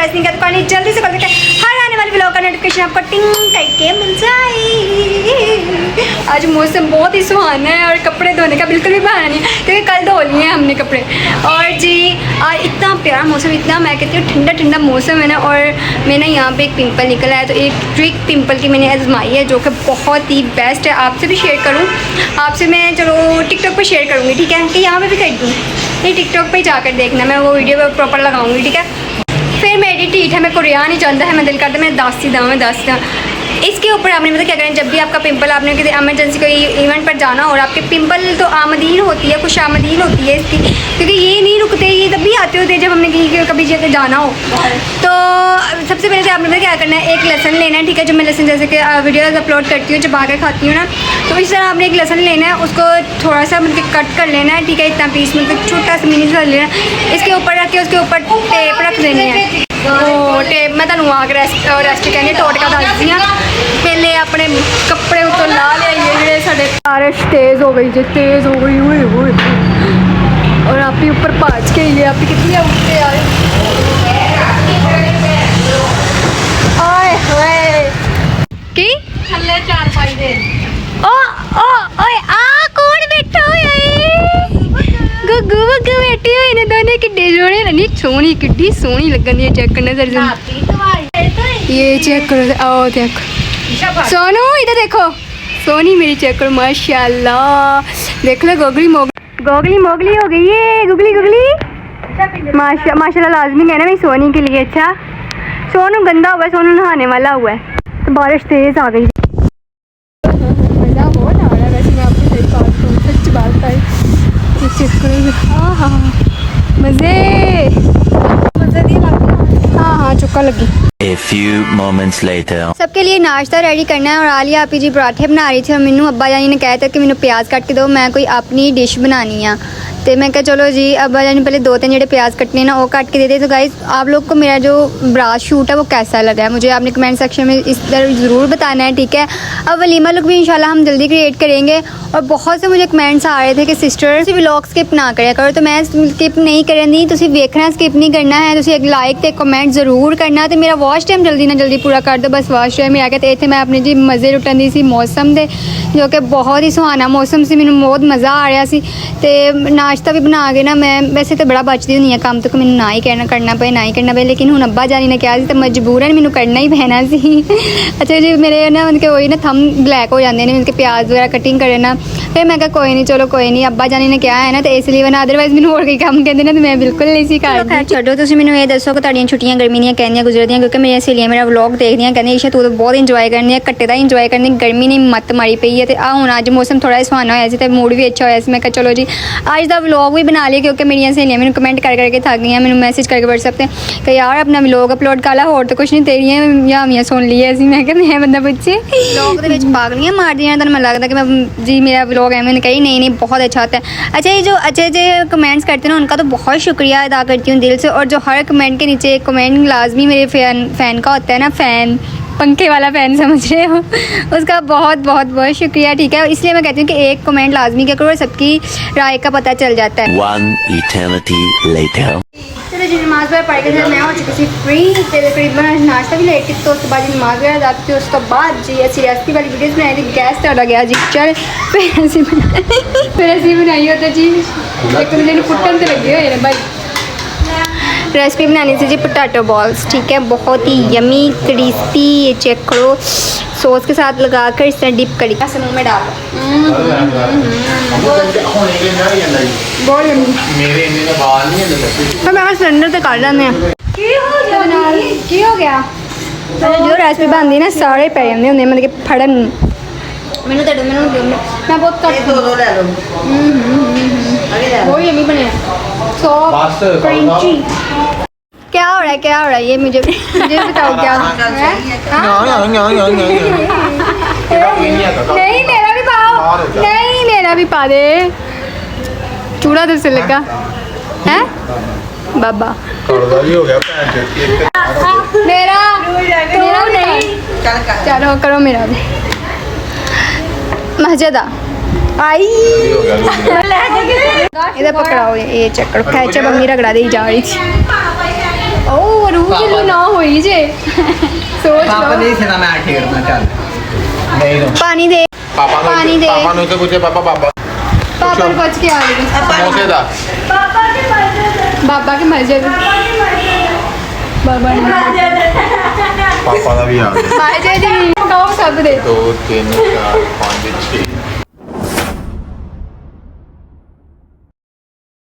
वैसे नहीं कर पानी जल्दी से कर हर आने वाले ब्लॉग का नोटिफिकेशन आपको टिंग करके मिल जाए। आज मौसम बहुत ही सुहाना है और कपड़े धोने का बिल्कुल भी बहाना नहीं है क्योंकि कल धो लिए हैं हमने कपड़े। और जी आज इतना प्यारा मौसम, इतना मैं कहती हूँ ठंडा ठंडा मौसम है ना। और मैंने यहाँ पे एक पिंपल निकला है तो एक ट्रिक पिंपल की मैंने आजमाई है जो कि बहुत ही बेस्ट है। आपसे भी शेयर करूँ, आपसे मैं चलो टिकटॉक पे शेयर करूँगी, ठीक है, कि यहाँ पे भी कर दूँ, नहीं टिकटॉक पे जाकर देखना, मैं वो वीडियो पे प्रॉपर लगाऊंगी, ठीक है। फिर मेरी टीठ है, मेरे को रिया नहीं चाहता है, मैं दिल करता मैं दासी दाऊँ। इसके ऊपर आपने मतलब क्या करें, जब भी आपका पिंपल, आपने किसी एमरजेंसी कोई इवेंट पर जाना और आपके पिंपल तो आमदीन होती है, खुश आमदीन होती है इसकी, क्योंकि ये नहीं रुकते, ये तब भी आते होते हैं जब हमने कहीं कभी जगह जाना हो। तो सबसे पहले तो आपने क्या करना है, एक लहसन लेना है, ठीक है। जो मैं लहसन जैसे कि वीडियोज़ अपलोड करती हूँ, चबा कर खाती हूँ ना, तो इस तरह आपने एक लहसन लेना है, उसको थोड़ा सा मतलब कट कर लेना है, ठीक है, इतना पीस मतलब छोटा सा मिनी सा लेना है। इसके ऊपर रख के उसके ऊपर टेप रख देनी है। तो टेप मैं तुम आके रेस्ट कहनी टोटका दस दी पहले अपने कपड़े उत्तों ला लिया, जो बारिश तेज़ हो गई, जो तेज़ हो गई हुई और आप ही ऊपर पाँच के लिए आप कितनी उठते आए की थल्ले चार पाई दे ओए आ कौन बैठा हुआ गुग्गू वग्गू बैठी हुई ने दोनों किड्डे सोहने नहीं सोहनी किड्डी सोहनी लगन दी। चेक करना जरा ये चेक करो, आओ देखो सोनू इधर देखो, सोनी मेरी चेक करो माशाल्लाह, देख लो गोगली मोगली हो गई है, गुगली माशाल्लाह लाजमी कहना मेरी सोनी के लिए। अच्छा सोनू गंदा हुआ है, सोनू नहाने वाला हुआ है, तो बारिश तेज आ गई। मज़ा बहुत आ रहा है वैसे, मैं आपको सही बात कहूँ, सच बात है, चेक करो, हाँ हाँ मज़े नहीं लगता, हाँ चुक्का लगी। A few moments later. सबके लिए नाश्ता रेडी करना है और आलिया आपी जी पराठे बना रही थी और मैनू अब्बा जानी ने कहा था कि मैनू प्याज कट के दो, मैं कोई अपनी डिश बनानी है। तो मैं कहा चलो जी, अब्बा जानी पहले दो तीन जो प्याज कटने ना वो काट के दे दे। तो गाइस आप लोग को मेरा जो ब्रास शूट है वो कैसा लगा है मुझे आपने कमेंट सेक्शन में इस तरह ज़रूर बताना है, ठीक है। अब वलीमा लुक भी इंशाल्लाह हम जल्दी क्रिएट करेंगे। और बहुत से मुझे कमेंट्स आ रहे थे कि सिस्टर तुम व्लॉग स्किप ना करा करो, तो मैं स्किप नहीं करनी, तुम देखना स्किप नहीं करना है, तुम एक लाइक तो कमेंट ज़रूर करना। तो मेरा वॉच टाइम जल्दी ना जल्दी पूरा कर दो, बस वॉच टाइम आ गया। तो इतने मैं अपने जी मज़े लुटन दी सी मौसम दे, जो कि बहुत ही सुहाना मौसम से, मैंने बहुत मज़ा आ रहा सी। तो नाश्ता भी बना के ना मैं वैसे तो बड़ा बचती नहीं है काम, तो मैंने ना ही करना पे ना ही करना पे, लेकिन हूँ अब्बा जानी ने कहा तो मजबूरन मैंने करना ही पैना सी। अच्छा जी मेरे ना उनके वही ना थम ब्लैक हो जाते हैं उनके प्याज वगैरह कटिंग करे ना, फिर मैं कहा कोई नहीं चलो कोई नहीं, अब्बा जानी ने क्या है ना, तो इसलिए मैं अदरवाइज मैंने और कोई काम कहते ना तो मैं बिल्कुल नहीं सी कर। खैर छोड़ो, तुम मैंने ये दसो कि तुहाडियां छुट्टियां गर्मी ਦੀਆਂ कहनियां गुजरदियां, क्योंकि मेरी सहेलियां मेरा व्लॉग देखदियां कहंदी ईशा तू तो बहुत इंजॉय करनी है, घट्टे दा इंजॉय करनी, गर्मी ने मत मारी पई है। तो आ हुण अज मौसम थोड़ा सुहाना होया सी ते मूड भी अच्छा होया सी, मैं कहा चलो जी अज दा व्लॉग भी बना लिया, क्योंकि मेरी सहेलियां मैंने कमेंट करके थक गई, मैंने मैसेज करके व्हाट्सएप पे कि यार अपना व्लॉग अपलोड कर ला, होर तो कुछ नहीं तेरियां यामियां सुन ली असीं। मैं कहा मैं बंदा पूछे व्लॉग दे विच पागलियां मारदियां, तो मैं लगता कि मैं जी मेरा व्लॉग है, मैंने कही नहीं बहुत अच्छा होता है। अच्छा ये जो अच्छे कमेंट्स करते हैं उनका तो बहुत शुक्रिया अदा करती हूँ दिल से, और जो हर कमेंट के नीचे एक कमेंट लाजमी मेरे फ़ैन का होता है ना, फ़ैन पंखे वाला फ़ैन समझ रहे हो, उसका बहुत बहुत बहुत शुक्रिया, ठीक है। इसलिए मैं कहती हूँ कि एक कमेंट लाजमी क्या करो, सबकी राय का पता चल जाता है। One eternity later. चलो जी नमाज वगैरह पढ़ के मैं हो चुकी थी फ्री, तकरीबन नाश्ता भी लेट तो उसके बाद नमाज वगैरह जाती थी, उसके बाद जी ऐसी रेसिपी वाली वीडियोज़ बनाई थी, गैस आ गया जी चल फिर ऐसी बनाई होता जी, एक दिन कुटन से लगे हुए भाई। रेसिपी बनानी थी जी पोटैटो बॉल्स, ठीक है, बहुत ही यमी क्रिस्पी, ये चेक करो, सॉस के साथ लगा कर इस तरह डिप करी मुँह में डालो, बहुत यमी। मैं सिलेंडर से काट लेने की हो गया जो रेसिपी बनती ना सारे पै जाते होंगे, मतलब कि फड़न मैनू तो मैं बहुत कट बहुत यमी बने सॉफ्ट क्रंची। क्या हो रहा है ये मुझे बताओ क्या नहीं मेरा भी पाओ, नहीं मेरा भी पा दे, चूड़ा तो से लगा है बाबा मेरा नहीं, चलो करो मेरा भी मस्जिद आई इधर पकड़ाओ, ये चक्कर कैचअप मम्मी रगड़ा दी जा रही थी। ਉਹ ਰੂਹ ਪਾਪਾ ਕਿਲੋ ਨਾ ਹੋਈ ਜੇ ਸੋਚ ਪਾਪਾ ਲਓ ਨਹੀਂ ਸਿਨਾ ਮੈਂ ਖੇਡਣਾ ਚੱਲ ਨਹੀਂ ਲੋ ਪਾਣੀ ਦੇ ਪਾਪਾ ਪਾਣੀ ਦੇ। ਪਾਪਾ ਨੂੰ ਤੇ ਪੁੱਛੇ ਪਾਪਾ ਪਾਪਾ ਨੂੰ ਪੁੱਛ ਕੇ ਆ ਗਏ ਸਮੋਸੇ ਦਾ ਬਾਬਾ ਕੇ ਮਸਜਿਦ ਬਾਬਾ ਨੇ ਪਾਪਾ ਦਾ ਵੀ ਆ ਗਿਆ ਮਾਜੇ ਜੀ ਕਹੋ ਸਭ ਦੇ 2 3 4 5 6